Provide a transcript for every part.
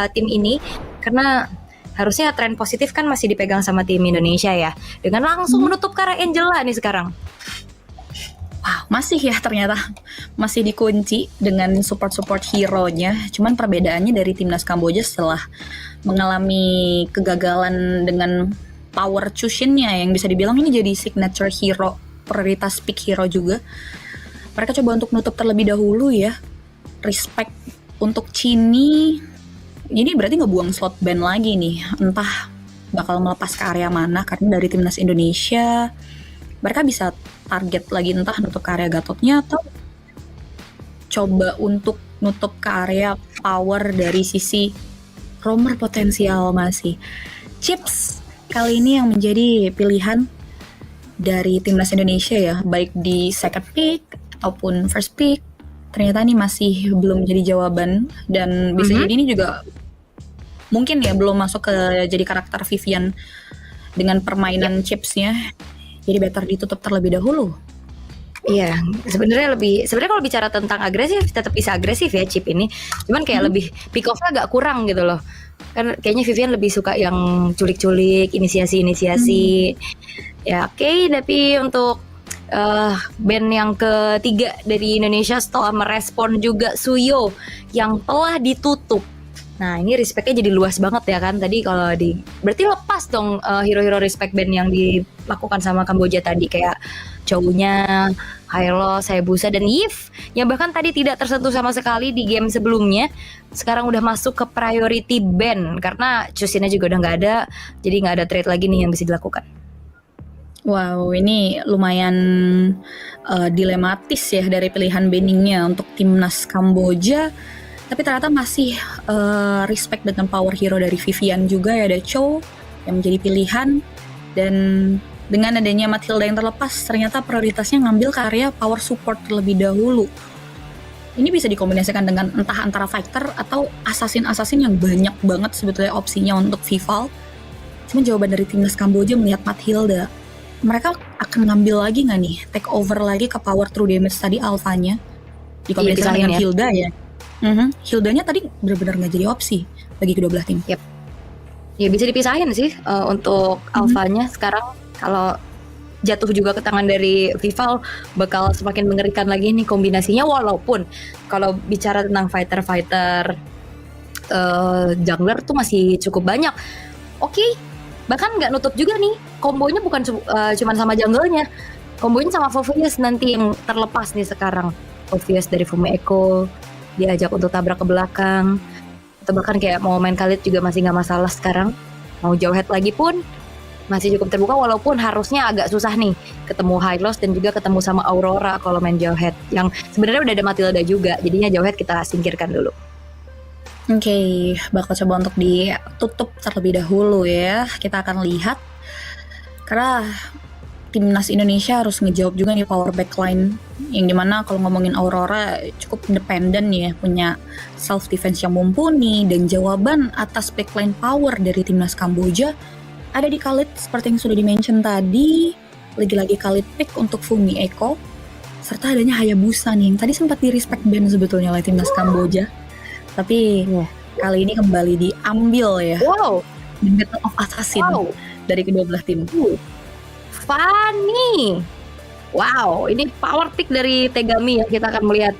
tim ini, karena harusnya tren positif kan masih dipegang sama tim Indonesia ya, dengan langsung menutup ke arah Angela nih sekarang. Wah, masih ya ternyata masih dikunci dengan support hero-nya. Cuman perbedaannya dari timnas Kamboja setelah mengalami kegagalan dengan power Chushin-nya yang bisa dibilang ini jadi signature hero, prioritas pick hero juga. Mereka coba untuk nutup terlebih dahulu ya. Respect untuk Chini. Ini berarti ngebuang slot ban lagi nih. Entah bakal melepas ke area mana, karena dari timnas Indonesia mereka bisa target lagi entah nutup ke area Gatotnya atau coba untuk nutup ke area power dari sisi roamer potensial masih. Chips kali ini yang menjadi pilihan dari timnas Indonesia ya, baik di second pick ataupun first pick, ternyata ini masih belum jadi jawaban, dan bisa jadi ini juga mungkin ya belum masuk ke jadi karakter Vivian dengan permainan chipsnya. Jadi better ditutup terlebih dahulu. Iya, sebenarnya kalau bicara tentang agresif tetap bisa agresif ya chip ini. Cuman kayak lebih pick off-nya agak kurang gitu loh. Kan kayaknya Vivian lebih suka yang culik-culik, inisiasi. Ya oke, tapi untuk band yang ketiga dari Indonesia setelah merespon juga Suyo yang telah ditutup. Nah ini respectnya jadi luas banget ya kan tadi kalau berarti lepas dong hero-hero respect band yang dilakukan sama Kamboja tadi, kayak Chow-nya, Hylos, Hayabusa, dan Yif yang bahkan tadi tidak tersentuh sama sekali di game sebelumnya, sekarang udah masuk ke priority band karena Chushin-nya juga udah nggak ada, jadi nggak ada trade lagi nih yang bisa dilakukan. Wow, ini lumayan dilematis ya dari pilihan banningnya untuk timnas Kamboja. Tapi ternyata masih respect dengan power hero dari Vivian juga ya, ada Chow yang menjadi pilihan. Dan dengan adanya Matilda yang terlepas, ternyata prioritasnya ngambil ke area power support terlebih dahulu. Ini bisa dikombinasikan dengan entah antara fighter atau assassin yang banyak banget sebetulnya opsinya untuk Vival. Cuma jawaban dari timnas Kamboja melihat Matilda, mereka akan ngambil lagi nggak nih, take over lagi ke power true damage tadi alfanya, dikombinasikan dengan Hilda ya. Hildanya tadi benar-benar nggak jadi opsi bagi kedua belah tim. Yep. Ya bisa dipisahin sih untuk alfanya sekarang. Kalau jatuh juga ke tangan dari Vival bakal semakin mengerikan lagi nih kombinasinya. Walaupun kalau bicara tentang fighter jungler tuh masih cukup banyak. Oke, bahkan nggak nutup juga nih kombonya, bukan cuman sama jungle-nya, kombonya sama Fovius nanti yang terlepas nih sekarang. Fovius dari Fumi Echo diajak untuk tabrak ke belakang, atau bahkan kayak mau main Khalid juga masih nggak masalah sekarang. Mau jauh head lagi pun masih cukup terbuka, walaupun harusnya agak susah nih ketemu Hylos dan juga ketemu sama Aurora kalau main jauh head, yang sebenarnya udah ada Matilda juga, jadinya jauh head kita singkirkan dulu. Oke, bakal coba untuk ditutup terlebih dahulu ya. Kita akan lihat, karena timnas Indonesia harus ngejawab juga nih power backline, yang dimana kalau ngomongin Aurora cukup independen ya, punya self defense yang mumpuni, dan jawaban atas backline power dari timnas Kamboja ada di Khalid seperti yang sudah dimention tadi. Lagi-lagi Khalid pick untuk Fumi Echo, serta adanya Hayabusa nih yang tadi sempat di respect ban sebetulnya oleh timnas Kamboja, tapi kali ini kembali diambil ya. The Battle of Assassin dari kedua belah tim. Funny. Wow, ini power pick dari Tegami ya. Kita akan melihat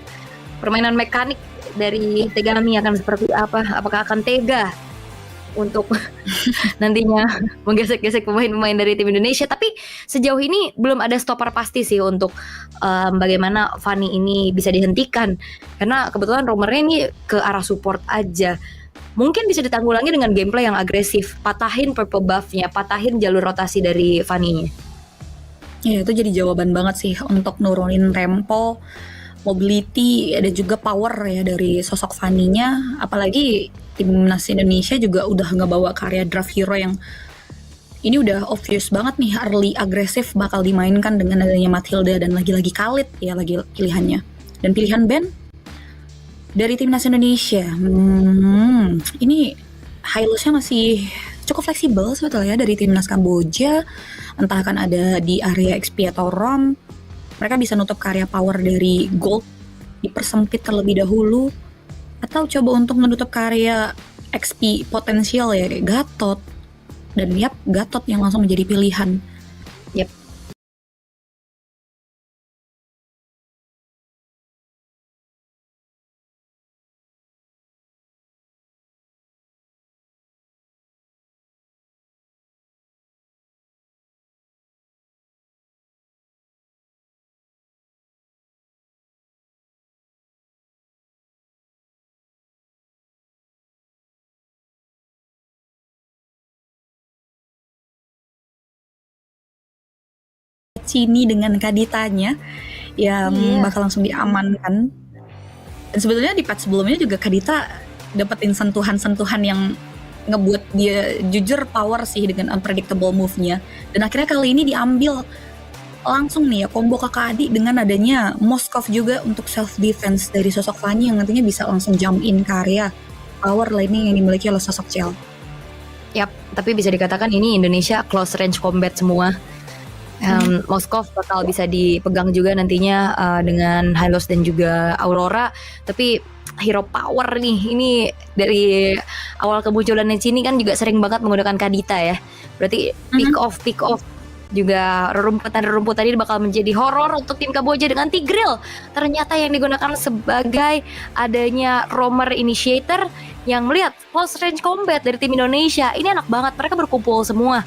permainan mekanik dari Tegami akan seperti apa. Apakah akan tega untuk nantinya menggesek-gesek pemain-pemain dari tim Indonesia. Tapi sejauh ini belum ada stopper pasti sih untuk bagaimana Fanny ini bisa dihentikan, karena kebetulan roamernya ini ke arah support aja. Mungkin bisa ditanggulangi dengan gameplay yang agresif, patahin purple buff-nya, patahin jalur rotasi dari Fanny-nya. Ya, itu jadi jawaban banget sih untuk nurunin tempo, mobility, ada juga power ya dari sosok Fanny-nya. Apalagi timnas Indonesia juga udah ngebawa karya draft hero yang ini udah obvious banget nih, early agresif bakal dimainkan dengan adanya Matilda dan lagi-lagi Khalid ya lagi pilihannya. Dan pilihan band dari timnas Indonesia, ini Hylosnya masih cukup fleksibel sebetulnya dari timnas Kamboja. Entah akan ada di area XP atau ROM, mereka bisa nutup karya power dari gold, dipersempit terlebih dahulu, atau coba untuk menutup karya XP potensial ya kayak Gatot. Dan Gatot yang langsung menjadi pilihan. Yep. Cini dengan Kaditanya yang bakal langsung diamankan. Dan sebetulnya di patch sebelumnya juga Kadita dapetin sentuhan-sentuhan yang ngebuat dia jujur power sih dengan unpredictable move-nya. Dan akhirnya kali ini diambil langsung nih ya combo kakak adik dengan adanya Moskov juga untuk self defense dari sosok Fanny yang nantinya bisa langsung jump in ke area power laning yang dimiliki oleh sosok Chell. Yap, tapi bisa dikatakan ini Indonesia close range combat semua. Moskov bakal bisa dipegang juga nantinya dengan Hylos dan juga Aurora. Tapi hero power nih, ini dari awal kemunculannya Cini kan juga sering banget menggunakan Kadita ya. Berarti pick off juga rerumputan ini bakal menjadi horor untuk tim Kamboja dengan Tigreal. Ternyata yang digunakan sebagai adanya roamer initiator yang melihat close range combat dari tim Indonesia. Ini enak banget, mereka berkumpul semua.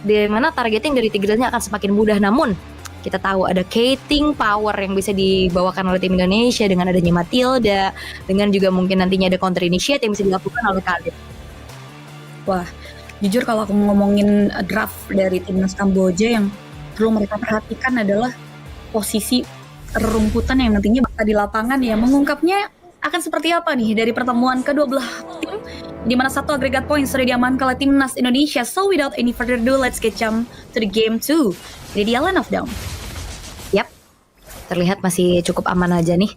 Di mana targeting dari Tigrealnya akan semakin mudah. Namun kita tahu ada Kating power yang bisa dibawakan oleh tim Indonesia dengan adanya Matilda, dengan juga mungkin nantinya ada counter initiate yang bisa dilakukan oleh Khalid. Wah, jujur kalau aku ngomongin draft dari timnas Kamboja yang perlu mereka perhatikan adalah posisi rumputan yang nantinya bakal di lapangan ya. Mengungkapnya akan seperti apa nih dari pertemuan kedua belah tim, di mana satu agregat poin sudah diamankan oleh timnas Indonesia. So without any further ado, let's get jump to the game 2. Jadi di Island of Down. Yap, terlihat masih cukup aman aja nih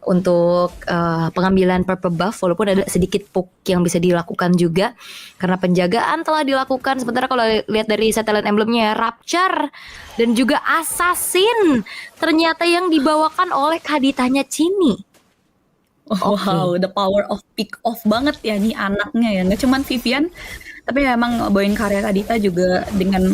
untuk pengambilan purple buff, walaupun ada sedikit poke yang bisa dilakukan juga karena penjagaan telah dilakukan. Sementara kalau lihat dari satellite emblemnya, Rapture dan juga Assassin ternyata yang dibawakan oleh Kaditanya Cini. Wow, the power of pick off banget ya nih anaknya ya. Nggak cuman Vivian, tapi memang Boyin karya Kadita juga dengan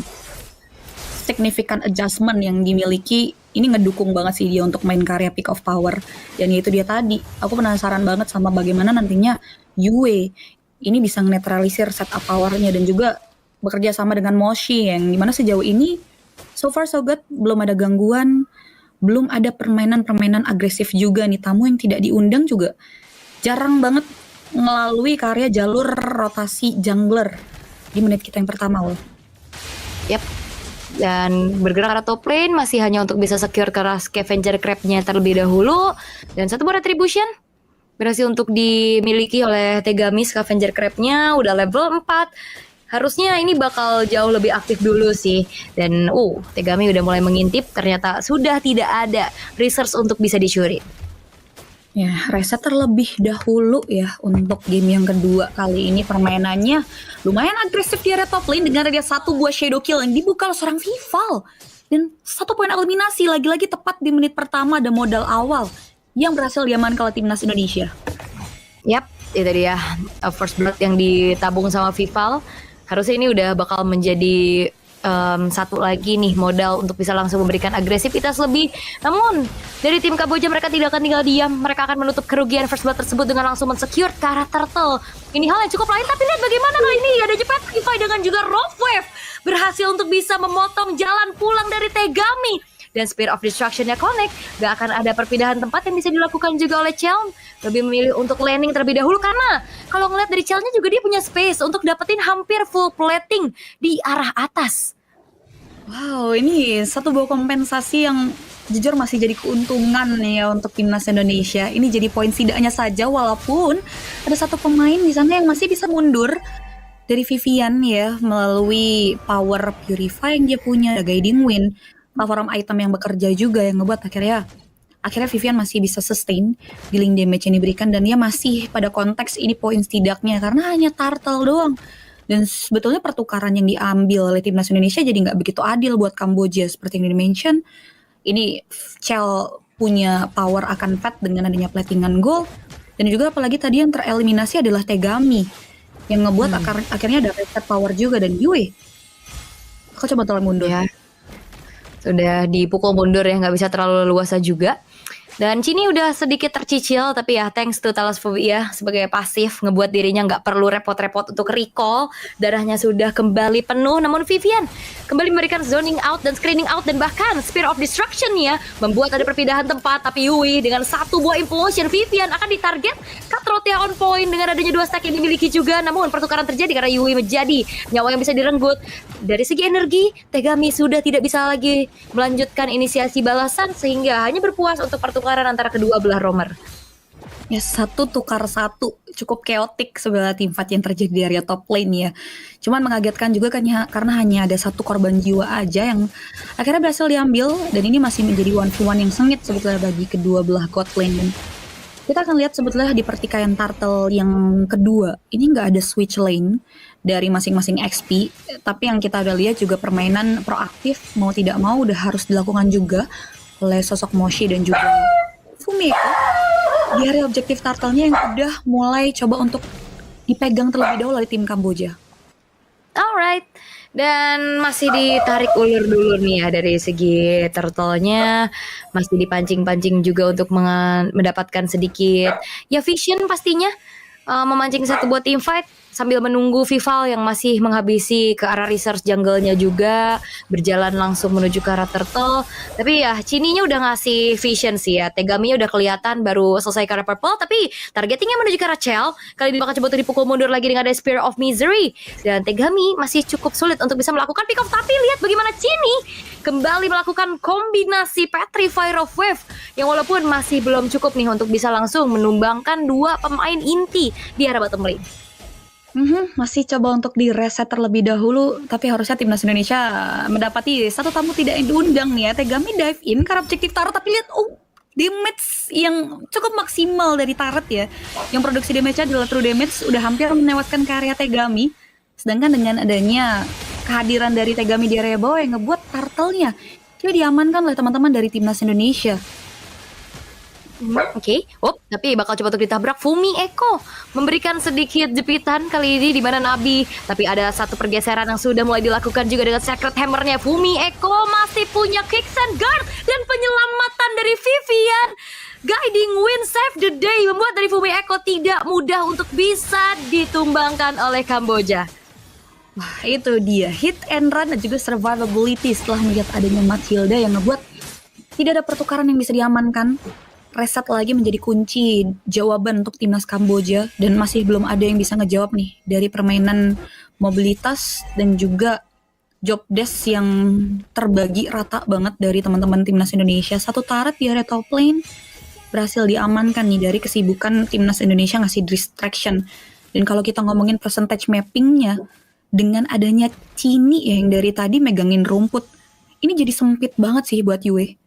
significant adjustment yang dimiliki ini ngedukung banget sih dia untuk main karya pick off power. Dan itu dia tadi, aku penasaran banget sama bagaimana nantinya Yue ini bisa netralisir setup powernya dan juga bekerja sama dengan Moshi yang dimana sejauh ini so far so good, belum ada gangguan, belum ada permainan agresif juga nih. Tamu yang tidak diundang juga jarang banget melalui karya jalur rotasi jungler di menit kita yang pertama loh. Yap. Dan bergerak ke top lane masih hanya untuk bisa secure ke scavenger crab-nya terlebih dahulu. Dan satu buah retribution berhasil untuk dimiliki oleh Tegami. Scavenger crab-nya udah level 4. Harusnya ini bakal jauh lebih aktif dulu sih. Dan Tegami udah mulai mengintip, ternyata sudah tidak ada resource untuk bisa dicuri. Ya, reset terlebih dahulu ya untuk game yang kedua. Kali ini permainannya lumayan agresif di area top lane dengan ada satu buah shadow kill yang dibuka oleh seorang Vival. Dan 1 poin eliminasi lagi-lagi tepat di menit pertama ada modal awal yang berhasil diamankan oleh timnas Indonesia. Yap, itu dia first blood yang ditabung sama Vival. Harusnya ini udah bakal menjadi satu lagi nih modal untuk bisa langsung memberikan agresivitas lebih. Namun dari tim Kamboja mereka tidak akan tinggal diam. Mereka akan menutup kerugian first blood tersebut dengan langsung mensecure ke arah turtle. Ini hal yang cukup lain, tapi lihat bagaimana kali ini ada Petrify dengan juga Rough Wave berhasil untuk bisa memotong jalan pulang dari Tegami. Dan Spear of Destruction-nya connect, gak akan ada perpindahan tempat yang bisa dilakukan juga oleh Chelm. Lebih memilih untuk landing terlebih dahulu karena kalau ngeliat dari Chelm-nya juga dia punya space untuk dapetin hampir full plating di arah atas. Wow, ini satu buah kompensasi yang jujur masih jadi keuntungan nih ya untuk timnas Indonesia. Ini jadi poin setidaknya saja walaupun ada satu pemain di sana yang masih bisa mundur dari Vivian ya melalui power Purify yang dia punya, Guiding Wind, platform item yang bekerja juga yang ngebuat akhirnya Vivian masih bisa sustain dealing damage yang diberikan dan dia masih pada konteks ini poin setidaknya karena hanya turtle doang. Dan sebetulnya pertukaran yang diambil oleh timnas Indonesia jadi nggak begitu adil buat Kamboja seperti yang di-mention. Ini Chell punya power akan fat dengan adanya platingan gold dan juga apalagi tadi yang tereliminasi adalah Tegami yang ngebuat Hmm, akhirnya ada reset power juga. Dan Yue, aku coba tolong mundur. ya sudah dipukul mundur ya, nggak bisa terlalu leluasa juga. Dan Cini udah sedikit tercicil, tapi ya thanks to Talasfobia sebagai pasif ngebuat dirinya nggak perlu repot-repot untuk recall. Darahnya sudah kembali penuh, namun Vivian kembali memberikan zoning out dan screening out, dan bahkan Spear of Destruction ya membuat ada perpindahan tempat. Tapi Yui dengan satu buah implosion, Vivian akan ditarget. Cutthroat on point dengan adanya 2 stack yang dimiliki juga, namun pertukaran terjadi karena Yui menjadi nyawa yang bisa direnggut. Dari segi energi, Tegami sudah tidak bisa lagi melanjutkan inisiasi balasan, sehingga hanya berpuas untuk pertukaran antara kedua belah romer. Ya, 1 tukar 1 cukup chaotic sebelah tim fight yang terjadi di area top lane ya. Cuman mengagetkan juga kan ya, karena hanya ada 1 korban jiwa aja yang akhirnya berhasil diambil, dan ini masih menjadi 1v1 yang sengit sebetulnya bagi kedua belah god lane. Dan kita akan lihat sebetulnya di pertikaian turtle yang kedua ini nggak ada switch lane dari masing-masing XP, tapi yang kita udah lihat juga permainan proaktif mau tidak mau udah harus dilakukan juga oleh sosok Moshi dan juga Fumiko di area objektif turtle-nya yang udah mulai coba untuk dipegang terlebih dahulu oleh tim Kamboja. Alright, dan masih ditarik ulur dulu nih ya dari segi turtle-nya, masih dipancing-pancing juga untuk mendapatkan sedikit ya vision pastinya, memancing satu buat team fight sambil menunggu Vival yang masih menghabisi ke arah research jungle-nya juga, berjalan langsung menuju ke arah turtle. Tapi ya Cininya udah ngasih vision sih ya, Tegaminya udah kelihatan baru selesai ke arah purple, tapi targetingnya menuju ke arah Chell. Kali ini bakal coba dipukul mundur lagi dengan ada Spear of Misery, dan Tegami masih cukup sulit untuk bisa melakukan pick off. Tapi lihat bagaimana Cini kembali melakukan kombinasi Petrifier of Wave yang walaupun masih belum cukup nih untuk bisa langsung menumbangkan 2 pemain inti di arah bottom lane. Masih coba untuk di-reset terlebih dahulu, tapi harusnya timnas Indonesia mendapati 1 tamu tidak diundang nih ya. Tegami dive in ke objektif turret, tapi lihat damage yang cukup maksimal dari turret ya. Yang produksi damage-nya adalah true damage udah hampir menewaskan ke area Tegami. Sedangkan dengan adanya kehadiran dari Tegami di area bawah yang ngebuat turtle-nya dia diamankan oleh teman-teman dari timnas Indonesia. Oke. Tapi bakal coba untuk ditabrak. Fumi Eko memberikan sedikit jepitan kali ini di mana Nabi. Tapi ada satu pergeseran yang sudah mulai dilakukan juga dengan Sacred Hammer-nya. Fumi Eko masih punya Kicks and Guard dan penyelamatan dari Vivian. Guiding Wind save the day membuat dari Fumi Eko tidak mudah untuk bisa ditumbangkan oleh Kamboja. Wah, itu dia hit and run dan juga survivability setelah melihat adanya Matilda yang ngebuat tidak ada pertukaran yang bisa diamankan. Reset lagi menjadi kunci jawaban untuk timnas Kamboja, dan masih belum ada yang bisa ngejawab nih dari permainan mobilitas dan juga job desk yang terbagi rata banget dari teman-teman timnas Indonesia. 1 turret di area top lane berhasil diamankan nih dari kesibukan timnas Indonesia ngasih distraction. Dan kalau kita ngomongin percentage mappingnya, dengan adanya Cini ya yang dari tadi megangin rumput, ini jadi sempit banget sih buat Yue.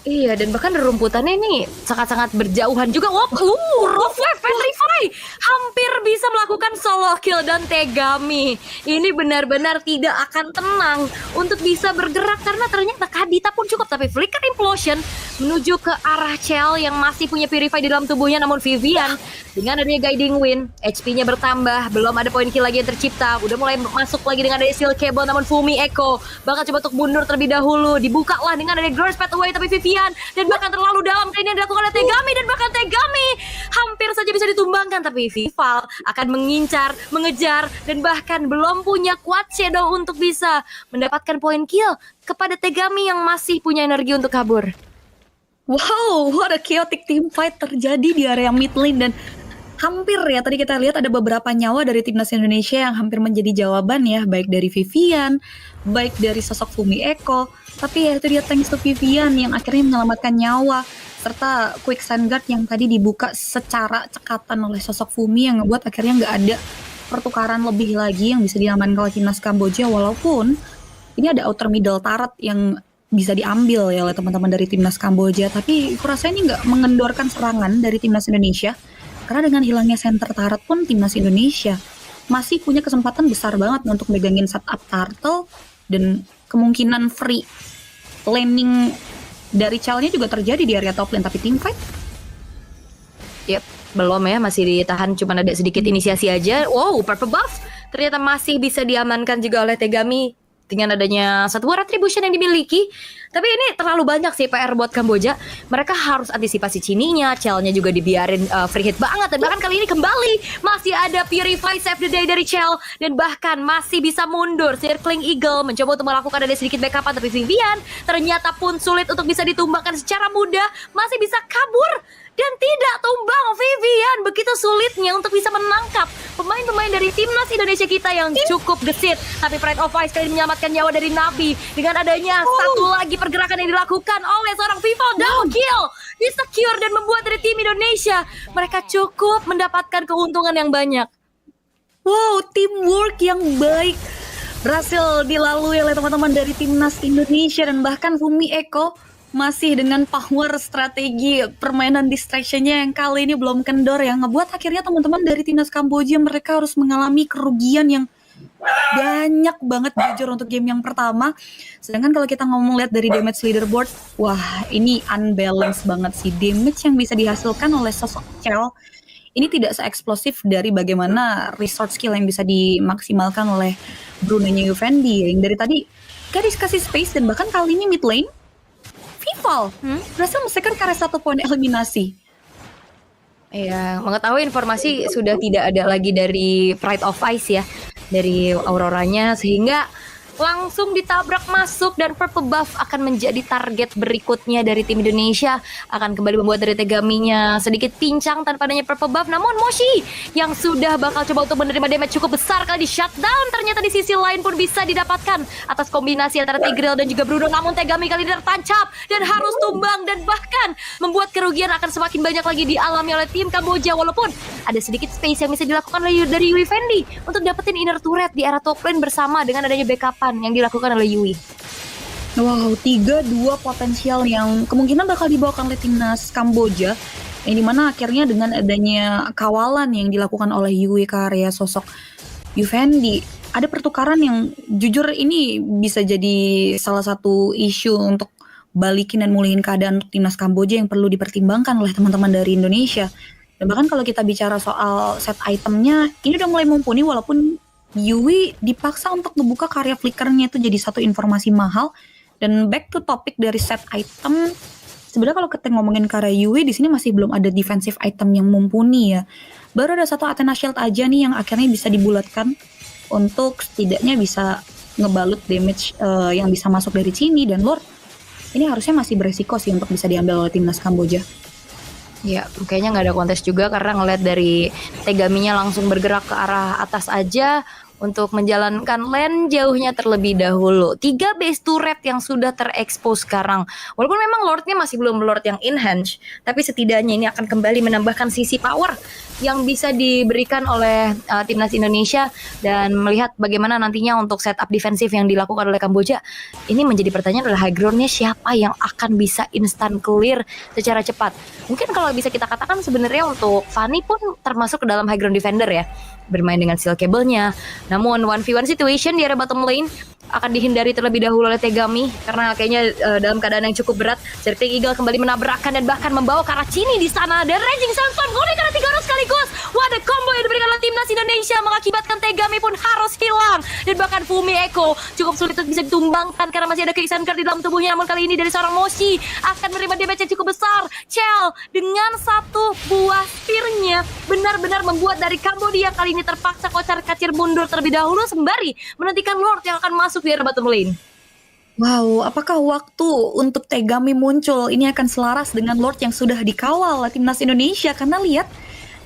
Iya, dan bahkan rumputannya ini sangat-sangat berjauhan juga. Rough Wave Petrify hampir bisa melakukan solo kill, dan Tegami ini benar-benar tidak akan tenang untuk bisa bergerak karena ternyata Kadita pun cukup, tapi Flicker Implosion menuju ke arah Chell yang masih punya Purify di dalam tubuhnya. Namun Vivian dengan adanya Guiding Wind, HP-nya bertambah, belum ada poin kill lagi yang tercipta, udah mulai masuk lagi dengan ada Steel Cable. Namun Fumi Eko bakal coba untuk mundur terlebih dahulu, dibuka lah dengan ada Girls Path Away, tapi Vivian dan bahkan terlalu dalam kali ini yang dilakukan oleh Tegami, dan bahkan Tegami hampir saja bisa ditumbangkan, tapi Vival akan mengincar, mengejar, dan bahkan belum punya Quad Shadow untuk bisa mendapatkan poin kill kepada Tegami yang masih punya energi untuk kabur. Wow, what a chaotic team fight terjadi di area mid lane, dan hampir ya tadi kita lihat ada beberapa nyawa dari timnas Indonesia yang hampir menjadi jawaban ya, baik dari Vivian, baik dari sosok Fumi Eko, tapi ya itu dia thanks to Vivian yang akhirnya menyelamatkan nyawa, serta Quick Sand Guard yang tadi dibuka secara cekatan oleh sosok Fumi yang ngebuat akhirnya nggak ada pertukaran lebih lagi yang bisa diamankan oleh timnas Kamboja. Walaupun ini ada outer middle turret yang bisa diambil ya oleh teman-teman dari timnas Kamboja, tapi kurasa ini nggak mengendorkan serangan dari timnas Indonesia. Karena dengan hilangnya center turret pun timnas Indonesia masih punya kesempatan besar banget untuk megangin setup turtle, dan kemungkinan free laning dari Chell-nya juga terjadi di area top lane. Tapi team fight? Yep. Belum ya, masih ditahan, cuma ada sedikit inisiasi aja. Wow, Purple Buff ternyata masih bisa diamankan juga oleh Tegami dengan adanya satu buah retribution yang dimiliki. Tapi ini terlalu banyak sih PR buat Kamboja. Mereka harus antisipasi Cininya, Chell-nya juga dibiarin free hit banget. Dan bahkan kali ini kembali masih ada Purify Save the Day dari Chell. Dan bahkan masih bisa mundur. Circling Eagle mencoba untuk melakukan ada sedikit backupan, tapi Vivian ternyata pun sulit untuk bisa ditumbangkan secara mudah. Masih bisa kabur dan tidak tumbang. Vivian begitu sulitnya untuk bisa menangkap pemain-pemain dari timnas Indonesia kita yang cukup gesit. Tapi Pride of Ice kali ini menyelamatkan nyawa dari Nabi dengan adanya satu lagi pergerakan yang dilakukan oleh seorang Vival. Double kill di-secure dan membuat dari tim Indonesia mereka cukup mendapatkan keuntungan yang banyak. Wow, teamwork yang baik berhasil dilalui oleh teman-teman dari timnas Indonesia, dan bahkan Fumi Eko masih dengan power strategi permainan distraction-nya yang kali ini belum kendor, yang ngebuat akhirnya teman-teman dari timnas Kamboja mereka harus mengalami kerugian yang banyak banget jujur untuk game yang pertama. Sedangkan kalau kita ngomong lihat dari damage leaderboard, wah ini unbalance banget sih damage yang bisa dihasilkan oleh sosok Chell. Ini tidak se-eksplosif dari bagaimana resource skill yang bisa dimaksimalkan oleh Bruno-nya Yufendi yang dari tadi gak dikasih space, dan bahkan kali ini mid lane Vival berhasil menyelesaikan karya 1 poin eliminasi. Iya, mengetahui informasi sudah tidak ada lagi dari Pride of Ice ya, dari Auroranya, sehingga langsung ditabrak masuk, dan Purple Buff akan menjadi target berikutnya dari tim Indonesia. Akan kembali membuat dari Tegaminya sedikit pincang tanpa adanya Purple Buff. Namun Moshi yang sudah bakal coba untuk menerima damage cukup besar kali di shutdown, ternyata di sisi lain pun bisa didapatkan atas kombinasi antara Tigreal dan juga Bruno. Namun Tegami kali ini tertancap dan harus tumbang, dan bahkan membuat kerugian akan semakin banyak lagi dialami oleh tim Kamboja. Walaupun ada sedikit space yang bisa dilakukan dari Yui Fendi untuk dapetin inner turret di area top lane bersama dengan adanya backupan yang dilakukan oleh Yui. Wow, 3-2 potensial yang kemungkinan bakal dibawakan oleh timnas Kamboja, yang dimana akhirnya dengan adanya kawalan yang dilakukan oleh Yui ke area sosok Yufendi, ada pertukaran yang jujur ini bisa jadi salah satu isu untuk balikin dan mulihin keadaan untuk timnas Kamboja yang perlu dipertimbangkan oleh teman-teman dari Indonesia. Dan bahkan kalau kita bicara soal set itemnya, ini udah mulai mumpuni, walaupun Yui dipaksa untuk ngebuka karya flickernya itu jadi satu informasi mahal. Dan back to topic dari set item, sebenarnya kalau kita ngomongin karya Yui di sini masih belum ada defensive item yang mumpuni ya. Baru ada satu Athena Shield aja nih yang akhirnya bisa dibulatkan untuk setidaknya bisa ngebalut damage yang bisa masuk dari sini. Dan Lord ini harusnya masih beresiko sih untuk bisa diambil oleh timnas Kamboja. Ya, kayaknya nggak ada kontes juga karena ngeliat dari Tegaminya langsung bergerak ke arah atas aja untuk menjalankan lane jauhnya terlebih dahulu. 3 base turret yang sudah terekspos sekarang. Walaupun memang Lordnya masih belum Lord yang enhance, tapi setidaknya ini akan kembali menambahkan sisi power yang bisa diberikan oleh timnas Indonesia. Dan melihat bagaimana nantinya untuk setup defensif yang dilakukan oleh Kamboja, ini menjadi pertanyaan adalah high ground-nya siapa yang akan bisa instant clear secara cepat. Mungkin kalau bisa kita katakan sebenarnya untuk Fanny pun termasuk ke dalam high ground defender ya, bermain dengan steel cable-nya. Namun 1v1 situation di area bottom lane akan dihindari terlebih dahulu oleh Tegami karena kayaknya dalam keadaan yang cukup berat. Circling Eagle kembali menabrakkan dan bahkan membawa ke arah Cini di sana. Dan Raging Sandstorm golnya karena 3 orang sekaligus. Wah, ada combo yang diberikan oleh timnas Indonesia mengakibatkan Tegami pun harus hilang. Dan bahkan Fumi Eko cukup sulit untuk bisa ditumbangkan karena masih ada Quicksand di dalam tubuhnya. Namun kali ini dari seorang Moshi akan menerima damage yang cukup besar. Chell dengan satu buah spear-nya benar-benar membuat dari Kambodia kali ini terpaksa kocar-kacir mundur terlebih dahulu sembari menantikan Lord yang akan masuk di area bottom lane. Wow, apakah waktu untuk Tegami muncul ini akan selaras dengan Lord yang sudah dikawal oleh timnas Indonesia? Karena lihat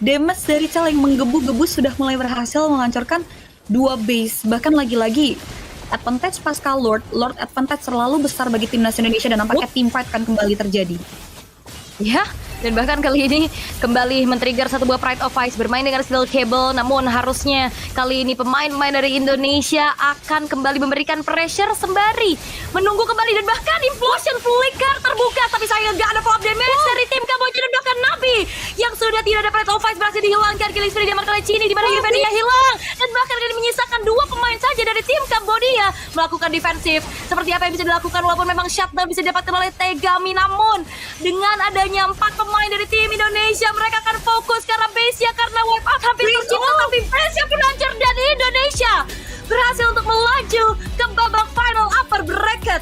damage dari Chell yang menggebu-gebu sudah mulai berhasil menghancurkan 2 base. Bahkan lagi-lagi advantage pasca Lord advantage terlalu besar bagi timnas Indonesia dan nampaknya teamfight akan kembali terjadi. Ya, dan bahkan kali ini kembali men-trigger satu buah Pride of Ice bermain dengan steel cable. Namun harusnya kali ini pemain-pemain dari Indonesia akan kembali memberikan pressure sembari menunggu kembali. Dan bahkan implosion flicker terbuka, tapi sayang gak ada follow up damage dari tim Kamboja. Dan bahkan Nabi yang sudah tidak ada Pride of Ice berhasil dihilangkan. Killing spree diamankan oleh Cini di mana Yufendi hilang. Dan bahkan kali ini menyisakan 2 pemain saja dari tim Kambodia. melakukan defensif seperti apa yang bisa dilakukan walaupun memang shutdown bisa didapatkan oleh Tegami. Namun dengan adanya 4 pemain dari tim Indonesia, mereka akan fokus karena base-nya karena wipe out hampir tercipta, tapi base-nya pun hancur dan Indonesia berhasil untuk melaju ke babak final upper bracket.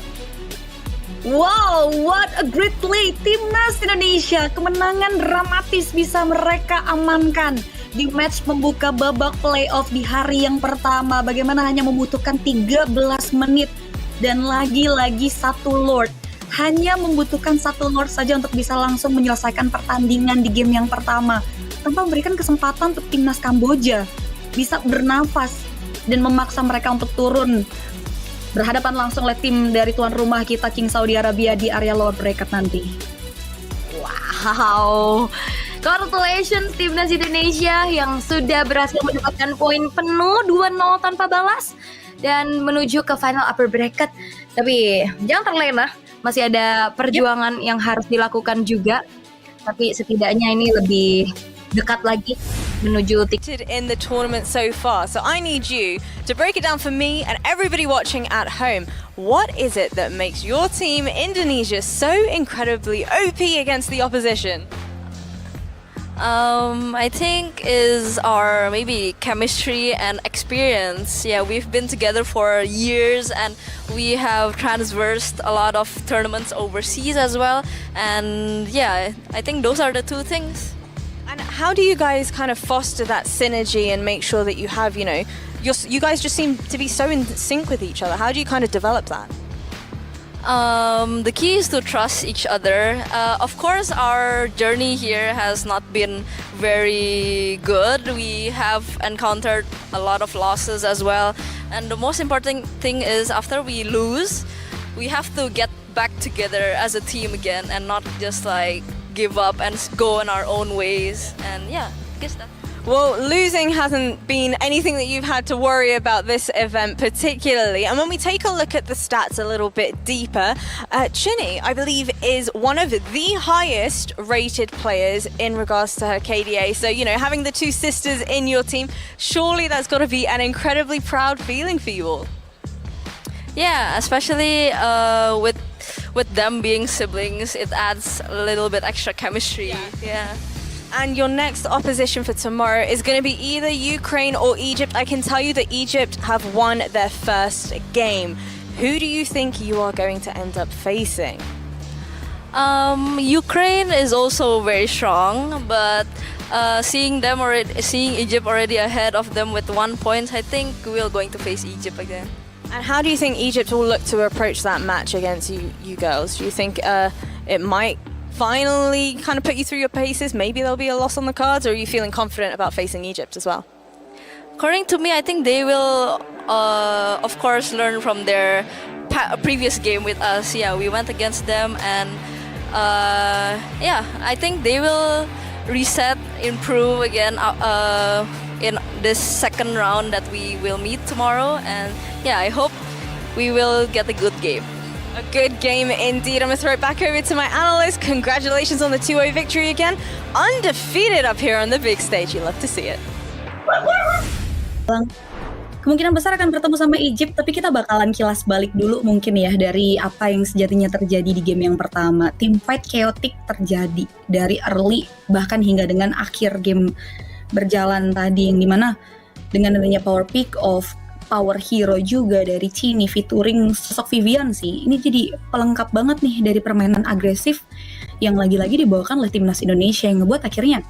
Wow, what a great play Timnas Indonesia. Kemenangan dramatis bisa mereka amankan di match pembuka babak playoff di hari yang pertama. Bagaimana hanya membutuhkan 13 menit dan lagi-lagi satu Lord. Hanya membutuhkan satu Lord saja untuk bisa langsung menyelesaikan pertandingan di game yang pertama, tanpa memberikan kesempatan untuk Timnas Kamboja bisa bernafas dan memaksa mereka untuk turun berhadapan langsung oleh tim dari tuan rumah kita King Saudi Arabia di area lower bracket nanti. Wow, congratulations Timnas Indonesia yang sudah berhasil mendapatkan poin penuh 2-0 tanpa balas dan menuju ke final upper bracket. Tapi jangan terlena, masih ada perjuangan yang harus dilakukan juga. Tapi setidaknya ini lebih dekat lagi menuju in the tournament so far. So I need you to break it down for me and everybody watching at home. What is it that makes your team Indonesia so incredibly OP against the opposition? I think is our maybe chemistry and experience. Yeah, we've been together for years and we have traversed a lot of tournaments overseas as well. And yeah, I think those are the two things. And how do you guys kind of foster that synergy and make sure that you have, you guys just seem to be so in sync with each other. How do you kind of develop that? The key is to trust each other. Of course, our journey here has not been very good. We have encountered a lot of losses as well. And the most important thing is after we lose, we have to get back together as a team again and not just like give up and go in our own ways. And yeah, I guess that. Well, losing hasn't been anything that you've had to worry about this event particularly. And when we take a look at the stats a little bit deeper, Chinny, I believe, is one of the highest rated players in regards to her KDA. So, having the two sisters in your team, surely that's got to be an incredibly proud feeling for you all. Yeah, especially with them being siblings, it adds a little bit extra chemistry. Yeah. And your next opposition for tomorrow is going to be either Ukraine or Egypt. I can tell you that Egypt have won their first game. Who do you think you are going to end up facing? Ukraine is also very strong, but seeing Egypt already ahead of them with 1 point, I think we're going to face Egypt again. And how do you think Egypt will look to approach that match against you girls? Do you think it might finally kind of put you through your paces? Maybe there'll be a loss on the cards, or are you feeling confident about facing Egypt as well? According to me, I think they will, of course, learn from their previous game with us. Yeah, we went against them, and I think they will reset, improve again in this second round that we will meet tomorrow. And yeah, I hope we will get a good game. A good game indeed. I'm going to throw it back over to my analyst. Congratulations on the 2-0 victory again. Undefeated up here on the big stage. You love to see it. Kemungkinan besar akan bertemu sama Egypt, tapi kita bakalan kilas balik dulu mungkin ya dari apa yang sejatinya terjadi di game yang pertama. Team fight chaotic terjadi dari early bahkan hingga dengan akhir game berjalan tadi, yang dimana dengan adanya power pick of power hero juga dari Chinny featuring sosok Vivian sih. Ini jadi pelengkap banget nih dari permainan agresif yang lagi-lagi dibawakan oleh Timnas Indonesia yang ngebuat akhirnya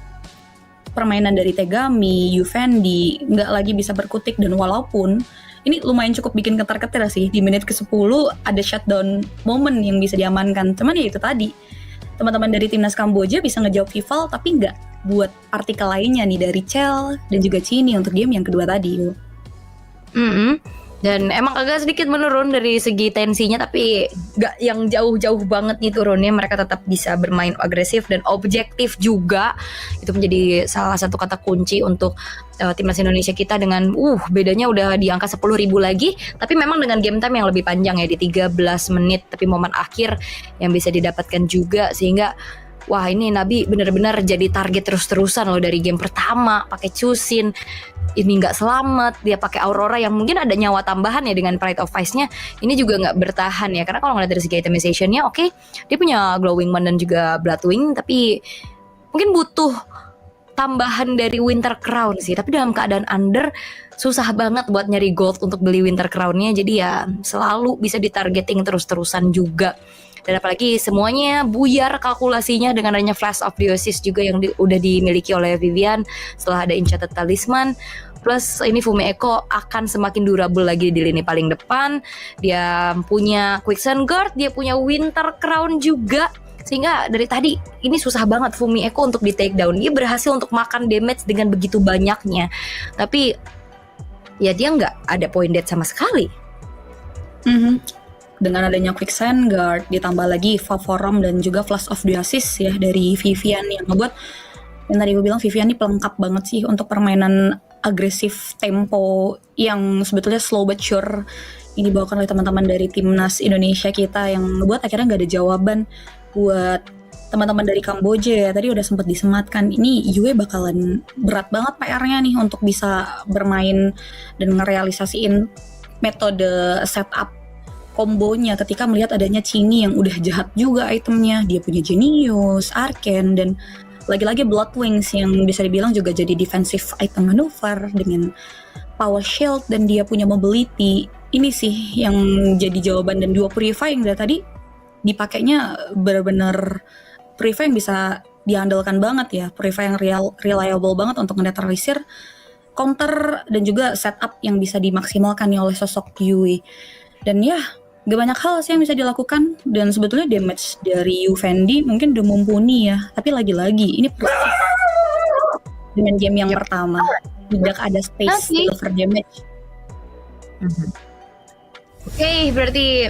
permainan dari Tegami, Yufendi nggak lagi bisa berkutik. Dan walaupun ini lumayan cukup bikin ketar-ketir sih, di menit ke-10 ada shutdown moment yang bisa diamankan. Cuman ya itu tadi, teman-teman dari Timnas Kamboja bisa ngejawab Vival, tapi nggak buat artikel lainnya nih dari Chell dan juga Chinny untuk game yang kedua tadi. Dan emang agak sedikit menurun dari segi tensinya, tapi gak yang jauh-jauh banget nih turunnya. Mereka tetap bisa bermain agresif dan objektif juga. Itu menjadi salah satu kata kunci untuk Timnas Indonesia kita, dengan bedanya udah di angka 10.000 lagi. Tapi memang dengan game time yang lebih panjang ya, di 13 menit. Tapi momen akhir yang bisa didapatkan juga, sehingga wah, ini Nabi benar-benar jadi target terus-terusan loh dari game pertama, pakai Chusin. ini nggak selamat, dia pakai Aurora yang mungkin ada nyawa tambahan ya dengan Pride of Ice-nya, ini juga nggak bertahan ya. Karena kalau ngeliat dari segi itemization-nya, oke, dia punya Glowing Man dan juga Bloodwing, tapi mungkin butuh tambahan dari Winter Crown sih. Tapi dalam keadaan under, susah banget buat nyari gold untuk beli Winter Crown-nya, jadi ya selalu bisa ditargeting terus-terusan juga. Dan apalagi semuanya buyar kalkulasinya dengan adanya Flash of Theosis juga yang udah dimiliki oleh Vivian setelah ada Enchanted Talisman. Plus ini Fumi Echo akan semakin durable lagi di lini paling depan. Dia punya Quicksand Guard, dia punya Winter Crown juga. Sehingga dari tadi ini susah banget Fumi Echo untuk di take down. Dia berhasil untuk makan damage dengan begitu banyaknya. Tapi ya dia nggak ada point dead sama sekali. Dengan adanya Quicksand Guard, ditambah lagi Favorum dan juga Flash of Theosis ya dari Vivian yang ngebuat, yang tadi gue bilang Vivian ini pelengkap banget sih untuk permainan agresif tempo yang sebetulnya slow but sure ini dibawakan oleh teman-teman dari timnas Indonesia kita yang ngebuat akhirnya nggak ada jawaban buat teman-teman dari Kamboja ya. Tadi udah sempat disematkan, ini Yue bakalan berat banget PR-nya nih untuk bisa bermain dan ngerealisasiin metode setup kombonya ketika melihat adanya Cini yang udah jahat juga itemnya. Dia punya Genius, Arcane, dan lagi-lagi Bloodwings yang bisa dibilang juga jadi defensive item maneuver dengan power shield, dan dia punya mobility. Ini sih yang jadi jawaban. Dan dua Purify yang dari tadi dipakainya benar-benar Purify yang bisa diandalkan banget ya. Purify yang reliable banget untuk menetralisir counter dan juga setup yang bisa dimaksimalkan nih oleh sosok Yue. Dan ya gak banyak hal sih yang bisa dilakukan, dan sebetulnya damage dari Yuvendi mungkin udah mumpuni ya, tapi lagi-lagi ini persis dengan game yang pertama tidak ada space silver damage. Oke, berarti